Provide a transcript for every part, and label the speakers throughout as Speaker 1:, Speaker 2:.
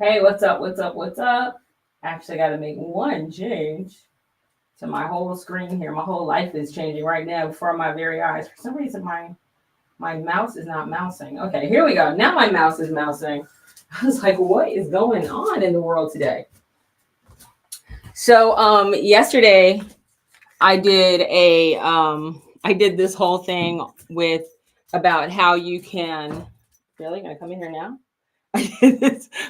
Speaker 1: Hey, what's up? What's up? What's up? Actually, got to make one change to my whole screen here. My whole life is changing right now before my very eyes. For some reason, my mouse is not mousing. Okay, here we go. Now my mouse is mousing. I was like, what is going on in the world today? So, yesterday I did this whole thing with about how you can. Really gonna come in here now?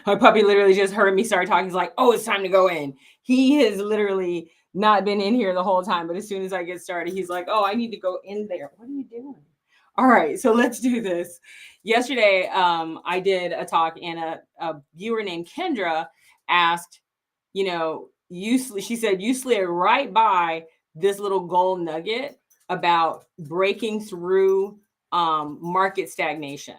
Speaker 1: My puppy literally just heard me start talking. He's like, "Oh, it's time to go in." He has literally not been in here the whole time, but as soon as I get started, he's like, "Oh, I need to go in there." What are you doing? All right, so let's do this. Yesterday, I did a talk, and a viewer named Kendra asked, she said, you slid right by this little gold nugget about breaking through market stagnation,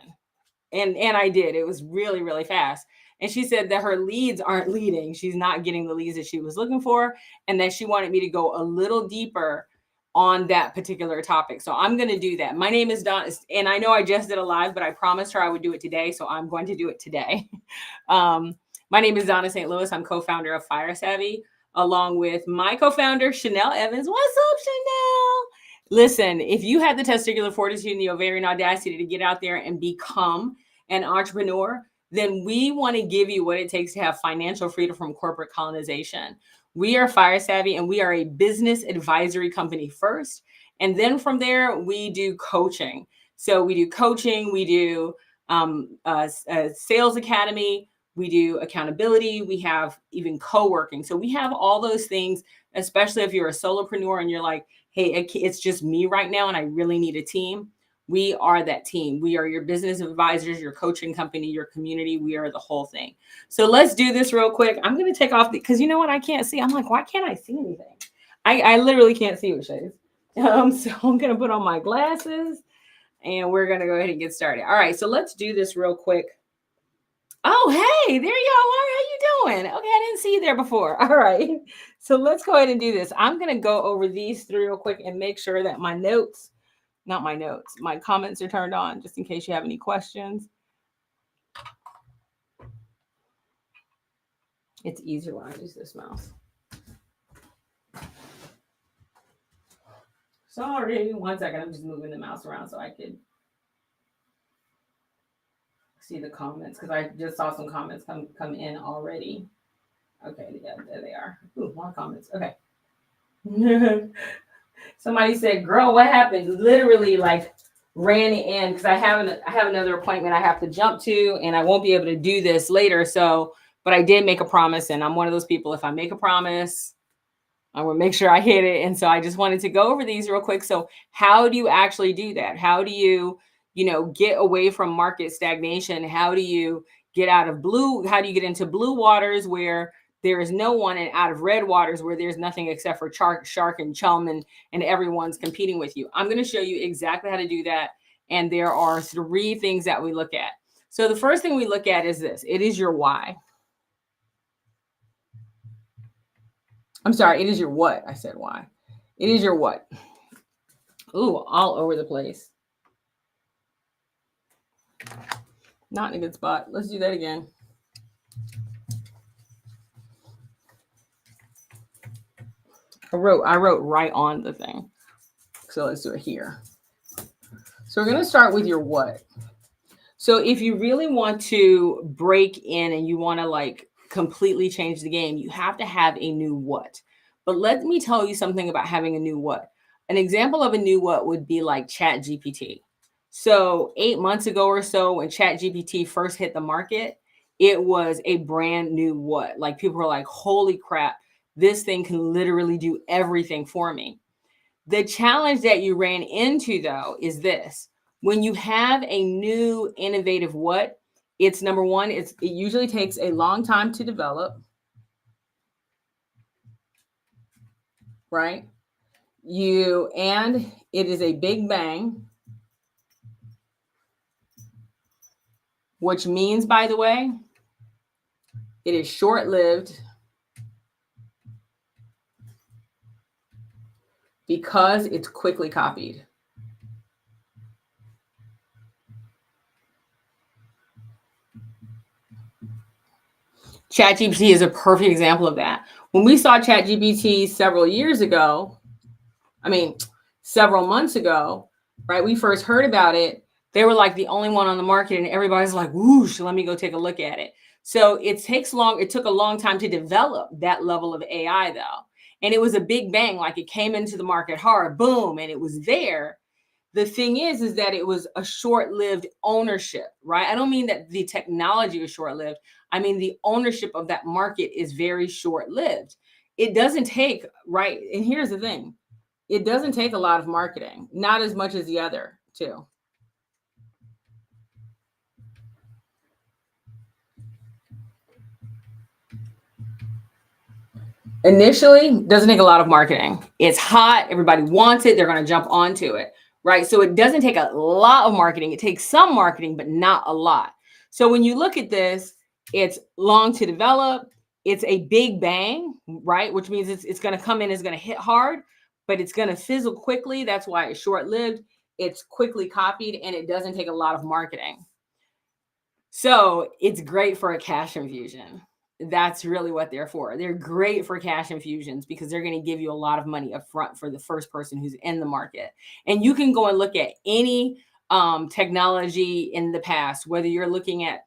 Speaker 1: and I did. It was really, really fast. And she said that her leads aren't leading. She's not getting the leads that she was looking for, and that she wanted me to go a little deeper on that particular topic. So I'm going to do that. My name is Don, and I know I just did a live, but I promised her I would do it today, so I'm going to do it today. um, my name is Donna St. Louis. I'm co-founder of Fire Savvy, along with my co-founder Chanel Evans. What's up, Chanel? Listen, if you had the testicular fortitude and the ovarian audacity to get out there and become an entrepreneur, then we want to give you what it takes to have financial freedom from corporate colonization. We are Fire Savvy, and we are a business advisory company first. And then from there, we do coaching. So we do coaching, we do a sales academy, we do accountability, we have even co-working. So we have all those things, especially if you're a solopreneur and you're like, hey, it's just me right now and I really need a team. We are that team. We are your business advisors, your coaching company, your community. We are the whole thing. So let's do this real quick. I'm going to take off because you know what? I can't see. I'm like, why can't I see anything? I literally can't see with shades. So I'm going to put on my glasses and we're going to go ahead and get started. All right. So let's do this real quick. Oh, hey, there y'all are. How you doing? Okay, I didn't see you there before. All right. So let's go ahead and do this. I'm going to go over these three real quick and make sure that my comments are turned on just in case you have any questions. It's easier when I use this mouse. Sorry, 1 second. I'm just moving the mouse around so I could see the comments because I just saw some comments come in already. Okay, yeah, there they are. Ooh, more comments. Okay. Somebody said, "Girl, what happened?" Literally, like ran in because I have another appointment I have to jump to, and I won't be able to do this later. So, but I did make a promise, and I'm one of those people. If I make a promise, I will make sure I hit it. And so I just wanted to go over these real quick. So, how do you actually do that? How do you, get away from market stagnation? How do you get out of blue? How do you get into blue waters where there is no one, and out of red waters where there's nothing except for shark and chum, and everyone's competing with you? I'm going to show you exactly how to do that. And there are three things that we look at. So the first thing we look at is this. It is your why. I'm sorry, it is your what. I said why. It is your what. Ooh, all over the place. Not in a good spot. Let's do that again. I wrote right on the thing. So let's do it here. So we're going to start with your what. So if you really want to break in and you want to like completely change the game, you have to have a new what. But let me tell you something about having a new what. An example of a new what would be like Chat GPT. So 8 months ago or so, when Chat GPT first hit the market, it was a brand new what. Like people were like, holy crap, this thing can literally do everything for me. The challenge that you ran into though is this. When you have a new innovative what, it's number one, it usually takes a long time to develop, right? And it is a big bang, which means, by the way, it is short-lived because it's quickly copied. ChatGPT is a perfect example of that. When we saw ChatGPT several months ago, right? We first heard about it. They were like the only one on the market, and everybody's like, whoosh, let me go take a look at it. So it took a long time to develop that level of AI though. And it was a big bang, like it came into the market hard, boom, and it was there. The thing is that it was a short-lived ownership, right? I don't mean that the technology was short-lived. I mean, the ownership of that market is very short-lived. It doesn't take, right? And here's the thing. It doesn't take a lot of marketing, not as much as the other two. Initially, doesn't take a lot of marketing. It's hot, everybody wants it, they're going to jump onto it, right? So it doesn't take a lot of marketing. It takes some marketing, but not a lot. So when you look at this, it's long to develop. It's a big bang, right? Which means it's going to come in, it's going to hit hard, but it's going to fizzle quickly. That's why it's short-lived. It's quickly copied, and it doesn't take a lot of marketing. So it's great for a cash infusion. That's really what they're for. They're great for cash infusions because they're going to give you a lot of money up front for the first person who's in the market. And you can go and look at any technology in the past, whether you're looking at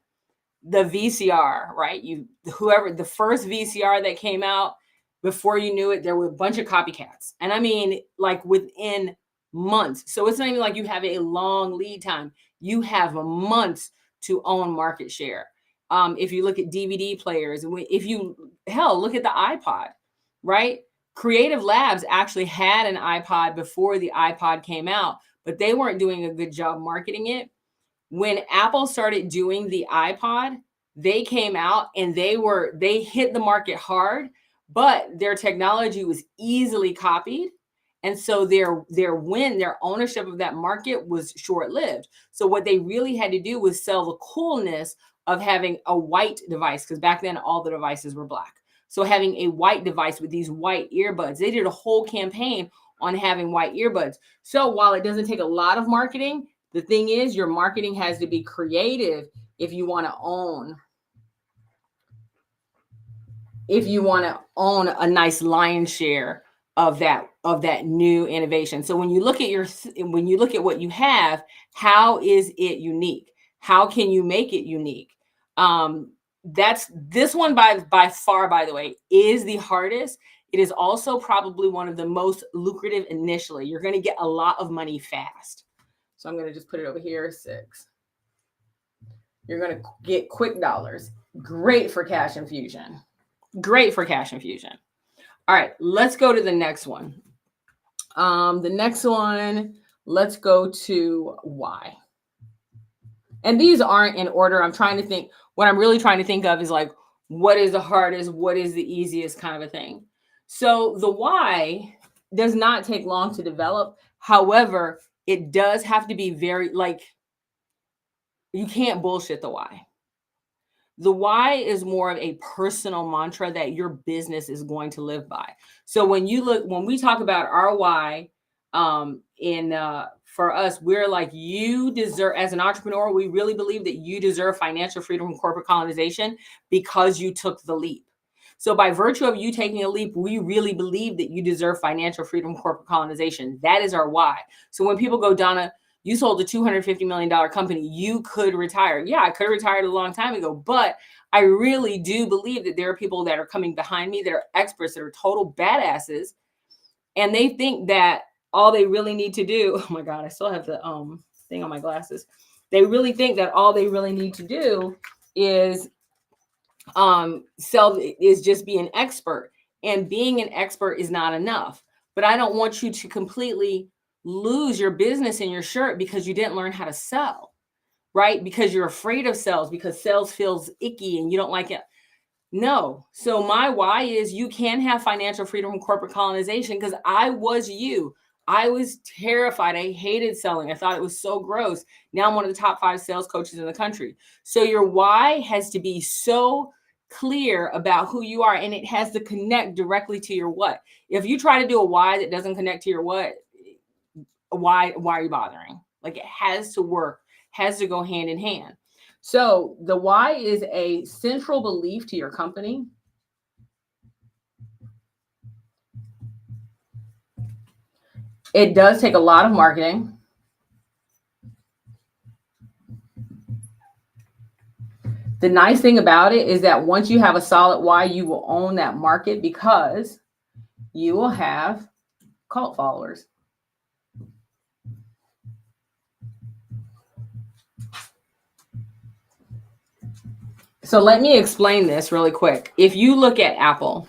Speaker 1: the VCR, right? The first VCR that came out, before you knew it, there were a bunch of copycats. And I mean, like within months. So it's not even like you have a long lead time. You have months to own market share. If you look at DVD players, look at the iPod, right? Creative Labs actually had an iPod before the iPod came out, but they weren't doing a good job marketing it. When Apple started doing the iPod, they came out and they hit the market hard, but their technology was easily copied. And so their ownership of that market was short-lived. So what they really had to do was sell the coolness of having a white device, because back then all the devices were black. So having a white device with these white earbuds, they did a whole campaign on having white earbuds. So while it doesn't take a lot of marketing, the thing is your marketing has to be creative if you want to own a nice lion's share of that new innovation. So when you look at what you have, how is it unique? How can you make it unique? That's this one by far, by the way, is the hardest. It is also probably one of the most lucrative initially. You're going to get a lot of money fast. So I'm going to just put it over here, 6. You're going to get quick dollars. Great for cash infusion. Great for cash infusion. All right, let's go to the next one. The next one, let's go to why. And these aren't in order. I'm trying to think. What I'm really trying to think of is like, what is the hardest? What is the easiest kind of a thing? So the why does not take long to develop. However, it does have to be very, like, you can't bullshit the why. The why is more of a personal mantra that your business is going to live by. So when we talk about our why, for us, we're like, you deserve, as an entrepreneur, we really believe that you deserve financial freedom from corporate colonization because you took the leap. So by virtue of you taking a leap, we really believe that you deserve financial freedom from corporate colonization. That is our why. So when people go, Donna, you sold a $250 million company, you could retire. Yeah, I could have retired a long time ago, but I really do believe that there are people that are coming behind me that are experts, that are total badasses, and they think that all they really need to do, oh my God, I still have the thing on my glasses. They really think that all they really need to do is just be an expert, and being an expert is not enough. But I don't want you to completely lose your business in your shirt because you didn't learn how to sell, right? Because you're afraid of sales, because sales feels icky and you don't like it. No. So my why is you can have financial freedom from corporate colonization, because I was you. I was terrified. I hated selling. I thought it was so gross. Now I'm one of the top 5 sales coaches in the country. So your why has to be so clear about who you are, and it has to connect directly to your what. If you try to do a why that doesn't connect to your what, why are you bothering? Like, it has to work, has to go hand in hand. So the why is a central belief to your company. It does take a lot of marketing. The nice thing about it is that once you have a solid why, you will own that market because you will have cult followers. So let me explain this really quick. If you look at Apple,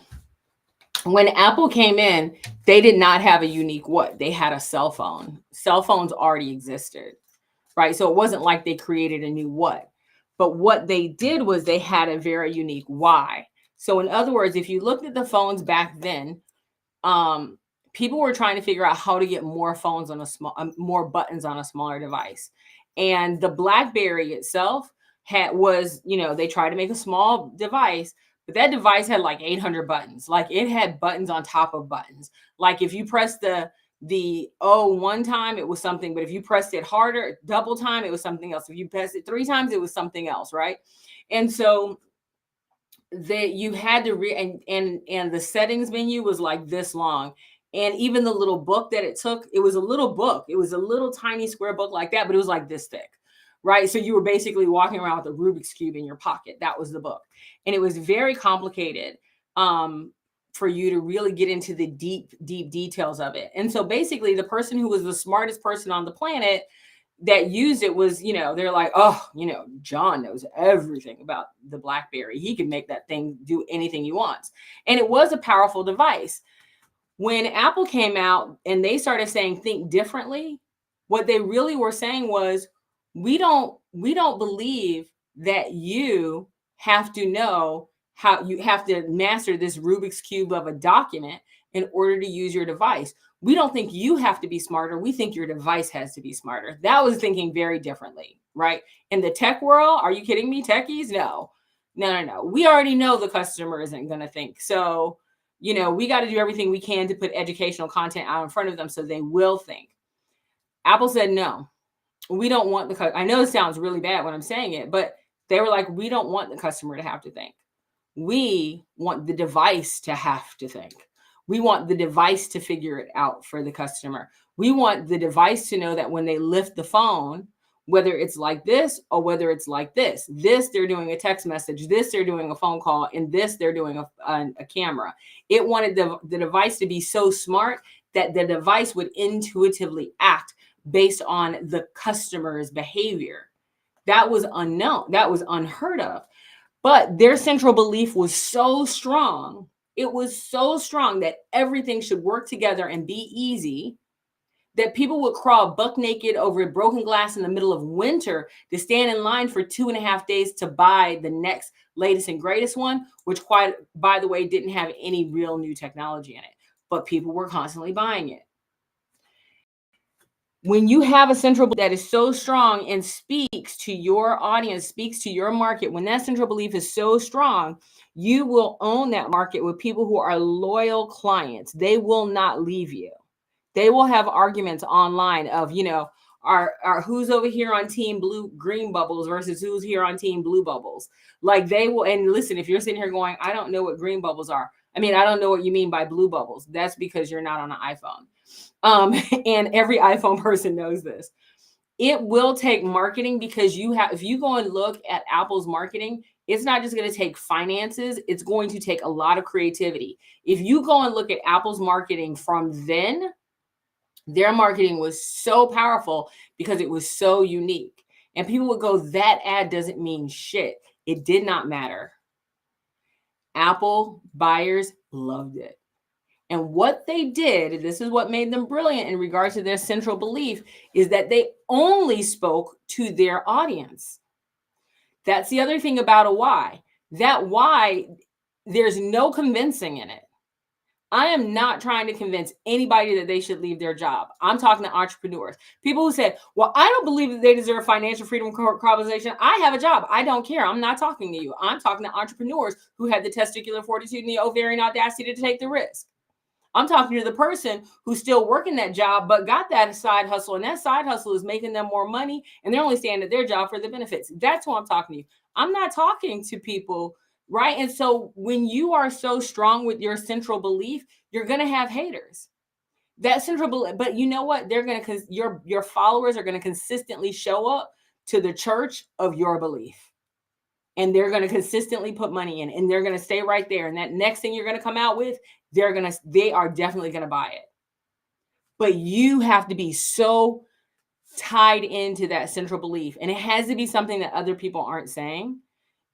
Speaker 1: when Apple came in, they did not have a unique what? They had a cell phone. Cell phones already existed, right? So it wasn't like they created a new what. But what they did was they had a very unique why. So in other words, if you looked at the phones back then, people were trying to figure out how to get more phones on a more buttons on a smaller device. And the BlackBerry itself was, they tried to make a small device, but that device had like 800 buttons. Like it had buttons on top of buttons. Like if you press the one time, it was something, but if you pressed it harder, double time, it was something else. If you pressed it 3 times, it was something else, right? And so that you had to and the settings menu was like this long. And even the little book that it took, it was a little book. It was a little tiny square book like that, but it was like this thick, right? So you were basically walking around with a Rubik's Cube in your pocket. That was the book. And it was very complicated for you to really get into the deep details of it. And so basically the person who was the smartest person on the planet that used it was, they're like, oh, John knows everything about the BlackBerry. He can make that thing do anything he wants. And it was a powerful device. When Apple came out and they started saying think differently, what they really were saying was, we don't believe that you have to know how you have to master this Rubik's Cube of a document in order to use your device. We don't think you have to be smarter. We think your device has to be smarter. That was thinking very differently, right? In the tech world, are you kidding me, techies? No. We already know the customer isn't going to think. So, we got to do everything we can to put educational content out in front of them so they will think. Apple said, no, we don't want I know it sounds really bad when I'm saying it, but they were like, we don't want the customer to have to think. We want the device to have to think. We want the device to figure it out for the customer. We want the device to know that when they lift the phone, whether it's like this or whether it's like this, they're doing a text message, they're doing a phone call, and they're doing a camera. It wanted the device to be so smart that the device would intuitively act based on the customer's behavior. That was unknown. That was unheard of. But their central belief was so strong. It was so strong that everything should work together and be easy, that people would crawl buck naked over broken glass in the middle of winter to stand in line for 2.5 days to buy the next latest and greatest one, which, quite by the way, didn't have any real new technology in it. But people were constantly buying it. When you have a central belief that is so strong and speaks to your audience, speaks to your market, when that central belief is so strong, you will own that market with people who are loyal clients. They will not leave you. They will have arguments online of, are who's over here on team green bubbles versus who's here on team blue bubbles. Like they will, and listen, if you're sitting here going, I don't know what green bubbles are. I don't know what you mean by blue bubbles. That's because you're not on an iPhone. And every iPhone person knows this. It will take marketing because if you go and look at Apple's marketing, it's not just going to take finances. It's going to take a lot of creativity. If you go and look at Apple's marketing from then, their marketing was so powerful because it was so unique. And people would go, that ad doesn't mean shit. It did not matter. Apple buyers loved it. And what they did, this is what made them brilliant in regards to their central belief, is that they only spoke to their audience. That's the other thing about a why. That why, there's no convincing in it. I am not trying to convince anybody that they should leave their job. I'm talking to entrepreneurs. People who said, well, I don't believe that they deserve financial freedom compensation. I have a job. I don't care. I'm not talking to you. I'm talking to entrepreneurs who had the testicular fortitude and the ovarian audacity to take the risk. I'm talking to the person who's still working that job, but got that side hustle. And that side hustle is making them more money. And they're only staying at their job for the benefits. That's who I'm talking to. I'm not talking to people, right? And so when you are so strong with your central belief, you're going to have haters. That central belief, but you know what? They're going to, your followers are going to consistently show up to the church of your belief. And they're going to consistently put money in, and they're going to stay right there. And that next thing you're going to come out with, they are definitely going to buy it. But you have to be so tied into that central belief. And it has to be something that other people aren't saying.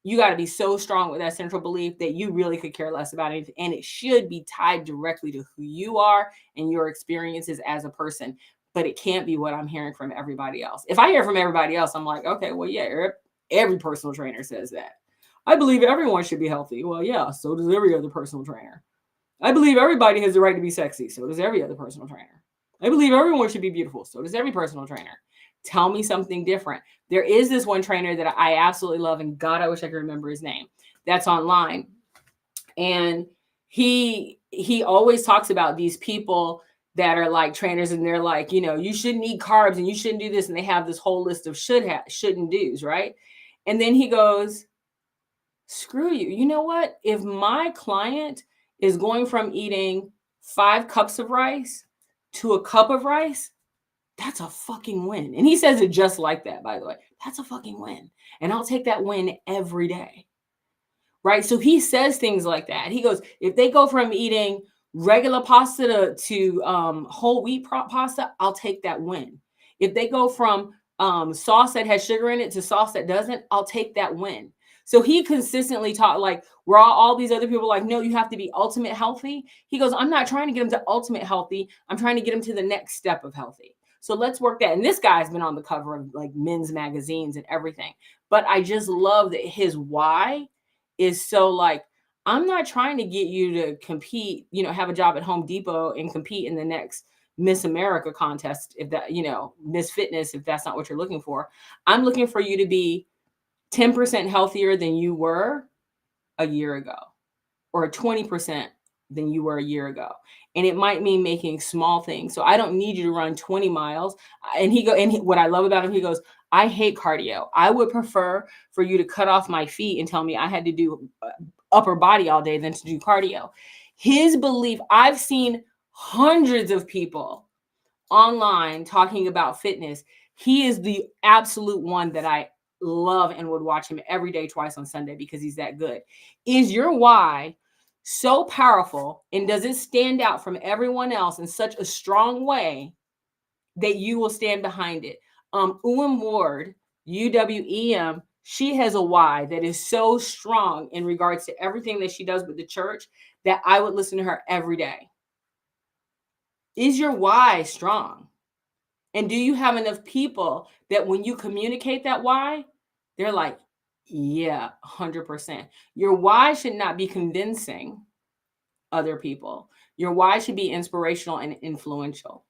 Speaker 1: You got to be so strong with that central belief that you really could care less about it. And it should be tied directly to who you are and your experiences as a person. But it can't be what I'm hearing from everybody else. If I hear from everybody else, I'm like, okay, well, yeah, every personal trainer says that. I believe everyone should be healthy. Well, yeah, so does every other personal trainer. I believe everybody has the right to be sexy. So does every other personal trainer. I believe everyone should be beautiful. So does every personal trainer. Tell me something different. There is this one trainer that I absolutely love, and God, I wish I could remember his name. That's online. And he always talks about these people that are like trainers, and they're like, you know, you shouldn't eat carbs and you shouldn't do this. And they have this whole list of shouldn't do's, right? And then he goes, screw you. You know what? If my client is going from eating 5 cups of rice to a cup of rice, that's a fucking win. And he says it just like that, by the way. That's a fucking win. And I'll take that win every day. Right? So he says things like that. He goes, if they go from eating regular pasta to whole wheat pasta, I'll take that win. If they go from sauce that has sugar in it to sauce that doesn't, I'll take that win. So he consistently taught, like, we're all these other people like, no, you have to be ultimate healthy. He goes, I'm not trying to get him to ultimate healthy. I'm trying to get him to the next step of healthy. So let's work that. And this guy's been on the cover of like men's magazines and everything. But I just love that his why is so like, I'm not trying to get you to compete, you know, have a job at Home Depot and compete in the next Miss America contest, if that, you know, Miss Fitness, if that's not what you're looking for. I'm looking for you to be 10% healthier than you were a year ago, or 20% than you were a year ago. And it might mean making small things. So I don't need you to run 20 miles. And what I love about him, he goes, I hate cardio. I would prefer for you to cut off my feet and tell me I had to do upper body all day than to do cardio. His belief, I've seen hundreds of people online talking about fitness. He is the absolute one that I love and would watch him every day, twice on Sunday, because he's that good. Is your why so powerful, and does it stand out from everyone else in such a strong way that you will stand behind it? Ward, UWEM, she has a why that is so strong in regards to everything that she does with the church that I would listen to her every day. Is your why strong? And do you have enough people that when you communicate that why, they're like, yeah, 100%. Your why should not be convincing other people. Your why should be inspirational and influential.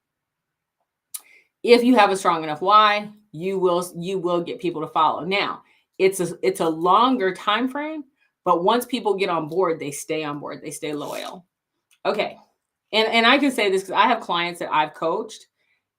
Speaker 1: If you have a strong enough why, you will get people to follow. Now, it's a longer time frame, but once people get on board, they stay on board. They stay loyal. Okay. And I can say this because I have clients that I've coached,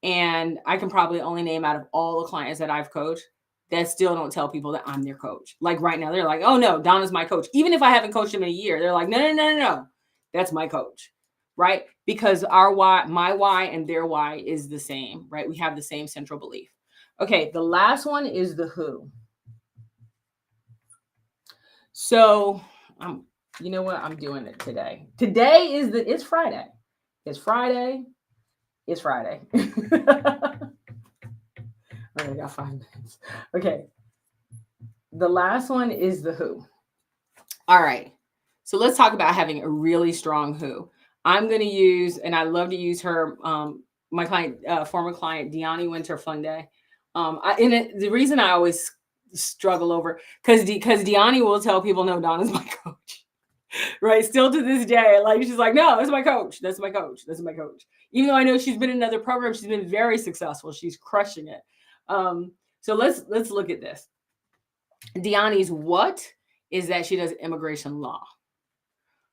Speaker 1: and I can probably only name out of all the clients that I've coached that still don't tell people that I'm their coach. Like right now, they're like, oh no, Donna's my coach. Even if I haven't coached them in a year, they're like, no. That's my coach, right? Because our why, my why and their why is the same, right? We have the same central belief. Okay, the last one is the who. So, you know what? I'm doing it today. Today it's Friday. It's Friday. It's Friday. I got 5 minutes. Okay. The last one is the who. All right. So let's talk about having a really strong who. I'm going to use, and I love to use her, my client, former client, Deani Winter Funday. The reason I always struggle over, because Deani will tell people, no, Donna's my coach. Right. Still to this day, like she's like, no, that's my coach. That's my coach. That's my coach. Even though I know she's been in another program, she's been very successful. She's crushing it. So let's look at this. Deani's what is that she does immigration law.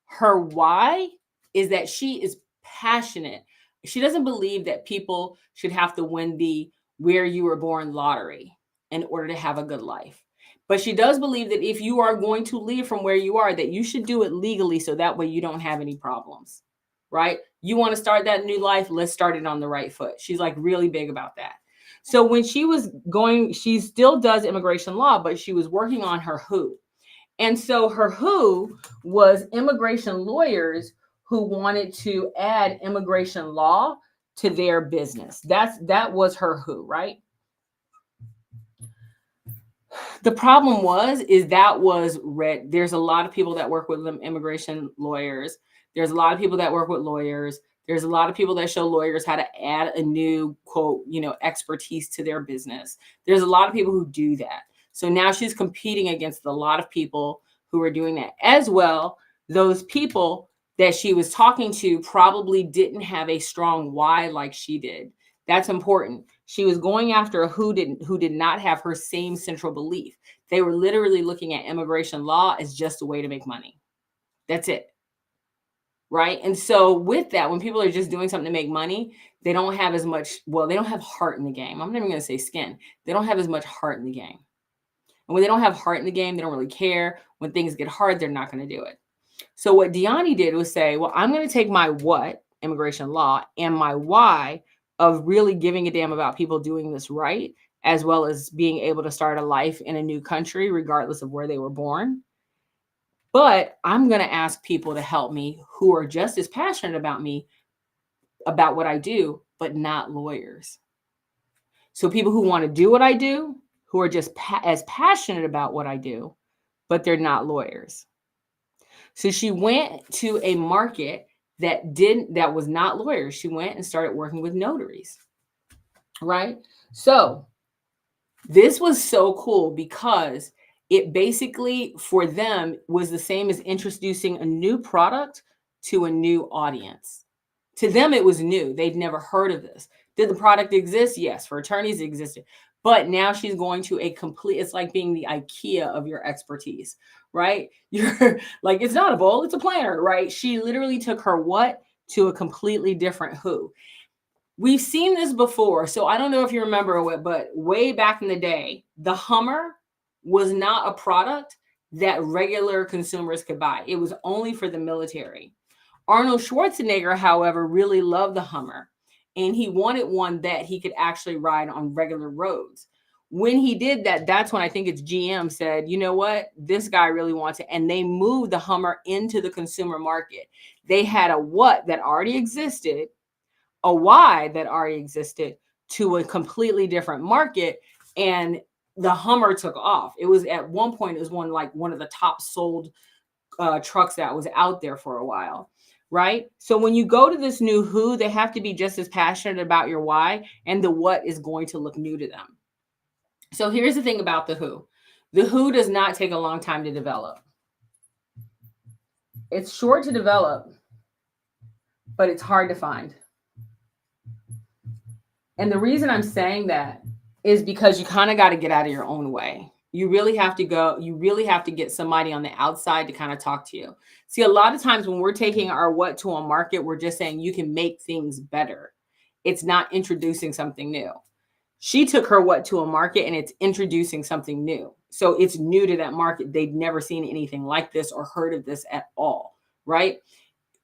Speaker 1: Her why is that she is passionate. She doesn't believe that people should have to win the where you were born lottery in order to have a good life. But she does believe that if you are going to leave from where you are, that you should do it legally so that way you don't have any problems, right? You want to start that new life, let's start it on the right foot. She's like really big about that. So when she was going, she still does immigration law, but she was working on her who. And so her who was immigration lawyers who wanted to add immigration law to their business. That was her who, right? The problem is that was red. There's a lot of people that work with immigration lawyers. There's a lot of people that work with lawyers. There's a lot of people that show lawyers how to add a new quote, expertise to their business. There's a lot of people who do that. So now she's competing against a lot of people who are doing that as well. Those people that she was talking to probably didn't have a strong why like she did. That's important. She was going after who did not have her same central belief. They were literally looking at immigration law as just a way to make money. That's it. Right? And so with that, when people are just doing something to make money, they don't have as much, they don't have heart in the game. I'm not even going to say skin. They don't have as much heart in the game. And when they don't have heart in the game, they don't really care. When things get hard, they're not going to do it. So what Deani did was say, well, I'm going to take my what, immigration law, and my why of really giving a damn about people doing this right, as well as being able to start a life in a new country, regardless of where they were born. But I'm going to ask people to help me who are just as passionate about me, about what I do, but not lawyers. So people who want to do what I do, who are just as passionate about what I do, but they're not lawyers. So she went to a market that was not lawyers. She went and started working with notaries. Right? So this was so cool because it basically for them was the same as introducing a new product to a new audience. To them, it was new. They'd never heard of this. Did the product exist? Yes. For attorneys, it existed. But now she's going to it's like being the IKEA of your expertise, right? You're like, it's not a bowl, it's a planner, right? She literally took her what to a completely different who. We've seen this before. So I don't know if you remember it, but way back in the day, the Hummer was not a product that regular consumers could buy. It was only for the military. Arnold Schwarzenegger, however, really loved the Hummer, and he wanted one that he could actually ride on regular roads. When he did that, that's when I think it's GM said, you know what, this guy really wants it. And they moved the Hummer into the consumer market. They had a what that already existed, a why that already existed to a completely different market. And the Hummer took off. It was at one point, it was one of the top sold trucks that was out there for a while. Right? So when you go to this new who, they have to be just as passionate about your why, and the what is going to look new to them. So here's the thing about the who. The who does not take a long time to develop. It's short to develop, but it's hard to find. And the reason I'm saying that is because you kind of got to get out of your own way. You really have to get somebody on the outside to kind of talk to you. See, a lot of times when we're taking our what to a market, we're just saying you can make things better. It's not introducing something new. She took her what to a market and it's introducing something new. So it's new to that market. They'd never seen anything like this or heard of this at all, right?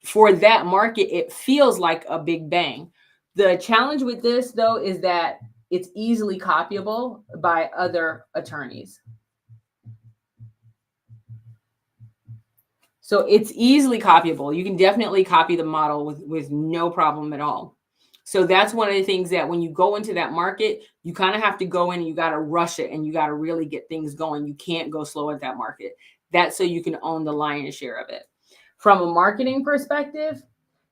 Speaker 1: For that market, it feels like a big bang. The challenge with this, though, is that it's easily copyable by other attorneys. So it's easily copyable. You can definitely copy the model with no problem at all. So that's one of the things that when you go into that market, you kind of have to go in and you got to rush it and you got to really get things going. You can't go slow at that market. That's so you can own the lion's share of it. From a marketing perspective,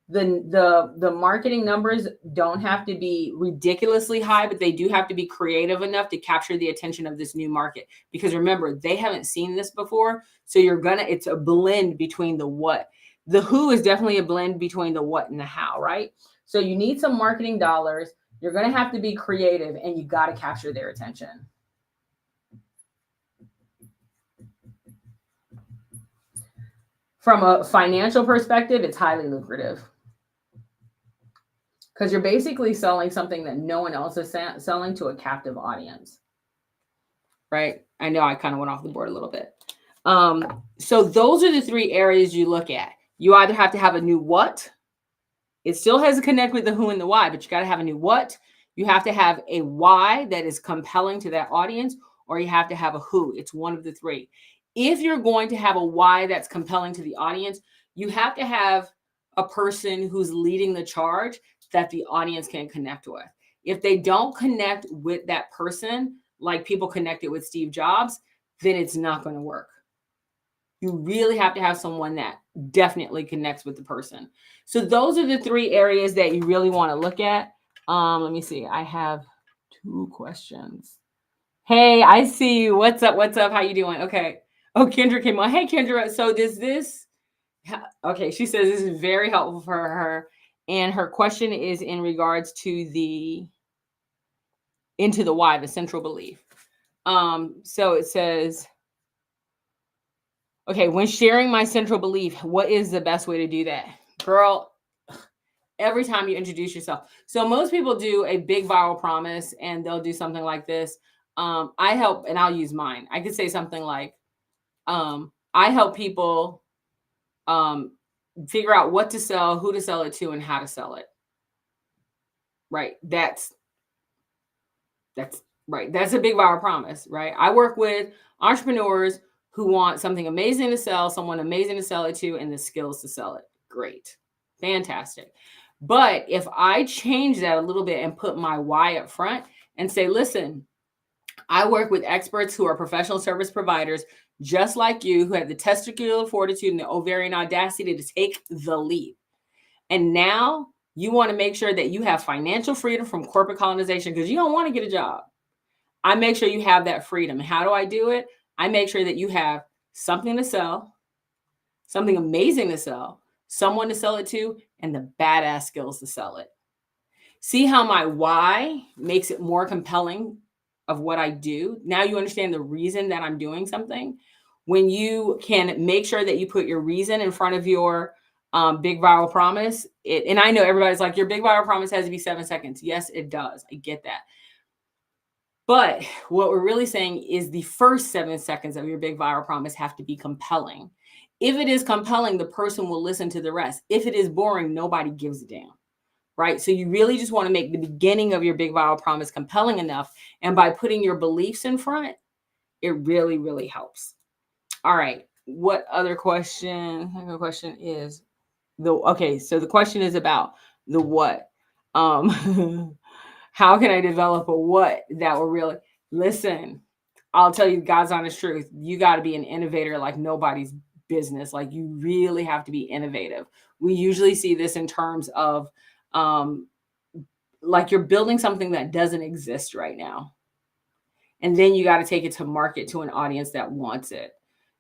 Speaker 1: the marketing numbers don't have to be ridiculously high, but they do have to be creative enough to capture the attention of this new market. Because remember, they haven't seen this before. So it's a blend between the what. The who is definitely a blend between the what and the how, right? So you need some marketing dollars. You're going to have to be creative and you got to capture their attention. From a financial perspective, it's highly lucrative. Because you're basically selling something that no one else is selling to a captive audience. Right? I know I kind of went off the board a little bit. So those are the three areas you look at. You either have to have a new what. It still has to connect with the who and the why, but you got to have a new what. You have to have a why that is compelling to that audience, or you have to have a who. It's one of the three. If you're going to have a why that's compelling to the audience, you have to have a person who's leading the charge that the audience can connect with. If they don't connect with that person, like people connected with Steve Jobs, then it's not going to work. You really have to have someone that definitely connects with the person. So those are the three areas that you really want to look at. Let me see. I have 2 questions. Hey, I see you. What's up? What's up? How you doing? Okay. Oh, Kendra came on. Hey, Kendra. So does this... Okay, she says this is very helpful for her. And her question is in regards to the why, the central belief. So it says... Okay, when sharing my central belief, what is the best way to do that? Girl, every time you introduce yourself. So most people do a big viral promise and they'll do something like this. I help, and I'll use mine. I could say something like, I help people figure out what to sell, who to sell it to, and how to sell it. Right. That's right. That's a big viral promise, right? I work with entrepreneurs who want something amazing to sell, someone amazing to sell it to, and the skills to sell it. Great. Fantastic. But if I change that a little bit and put my why up front and say, listen, I work with experts who are professional service providers, just like you, who have the testicular fortitude and the ovarian audacity to take the leap. And now you want to make sure that you have financial freedom from corporate colonization because you don't want to get a job. I make sure you have that freedom. How do I do it? I make sure that you have something to sell, something amazing to sell, someone to sell it to, and the badass skills to sell it. See how my why makes it more compelling of what I do? Now you understand the reason that I'm doing something. When you can make sure that you put your reason in front of your big viral promise, and I know everybody's like, your big viral promise has to be 7 seconds. Yes, it does. I get that. But what we're really saying is the first 7 seconds of your big viral promise have to be compelling. If it is compelling, the person will listen to the rest. If it is boring, nobody gives a damn, right? So you really just want to make the beginning of your big viral promise compelling enough. And by putting your beliefs in front, it really, really helps. All right. What other question? The question is so the question is about the what. How can I develop a what that will really listen? I'll tell you God's honest truth. You got to be an innovator like nobody's business. Like you really have to be innovative. We usually see this in terms of like you're building something that doesn't exist right now. And then you got to take it to market to an audience that wants it.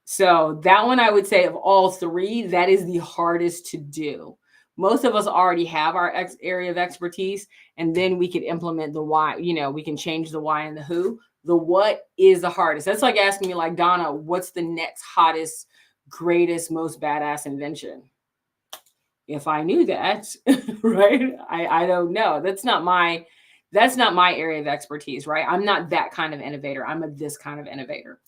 Speaker 1: So that one, I would say of all three, that is the hardest to do. Most of us already have our area of expertise, and then we could implement the why. We can change the why and the who. The what is the hardest. That's like asking me, like, Donna, what's the next hottest, greatest, most badass invention? If I knew that, right? I don't know. That's not my area of expertise, right? I'm not that kind of innovator. I'm this kind of innovator.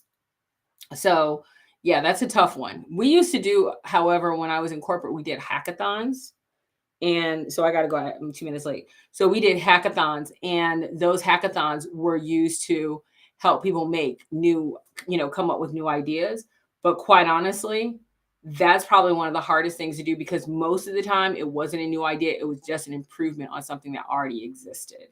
Speaker 1: So yeah, that's a tough one. We used to do, however, when I was in corporate, we did hackathons. And so I got to go, I'm 2 minutes late. So we did hackathons, and those hackathons were used to help people make new, come up with new ideas. But quite honestly, that's probably one of the hardest things to do because most of the time it wasn't a new idea. It was just an improvement on something that already existed.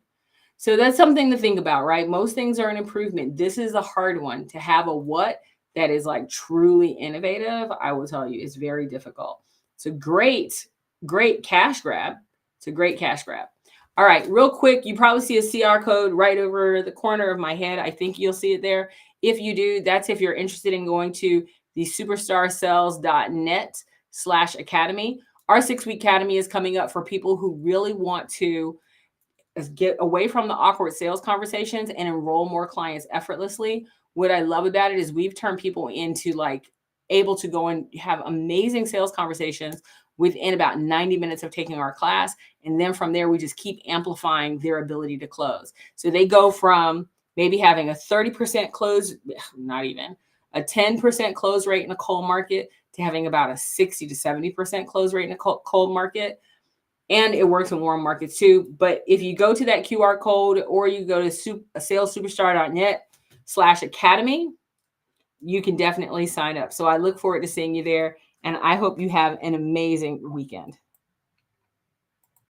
Speaker 1: So that's something to think about, right? Most things are an improvement. This is a hard one. To have a what that is like truly innovative, I will tell you, is very difficult. It's a great cash grab. It's a great cash grab. All right, real quick, you probably see a CR code right over the corner of my head. I think you'll see it there. If you do, that's if you're interested in going to the superstarsales.net/academy. Our 6-week academy is coming up for people who really want to get away from the awkward sales conversations and enroll more clients effortlessly. What I love about it is we've turned people into like able to go and have amazing sales conversations within about 90 minutes of taking our class. And then from there, we just keep amplifying their ability to close. So they go from maybe having a 30% close, not even a 10% close rate in a cold market, to having about a 60 to 70% close rate in a cold market. And it works in warm markets too. But if you go to that QR code, or you go to salessuperstar.net/academy, you can definitely sign up. So I look forward to seeing you there. And I hope you have an amazing weekend.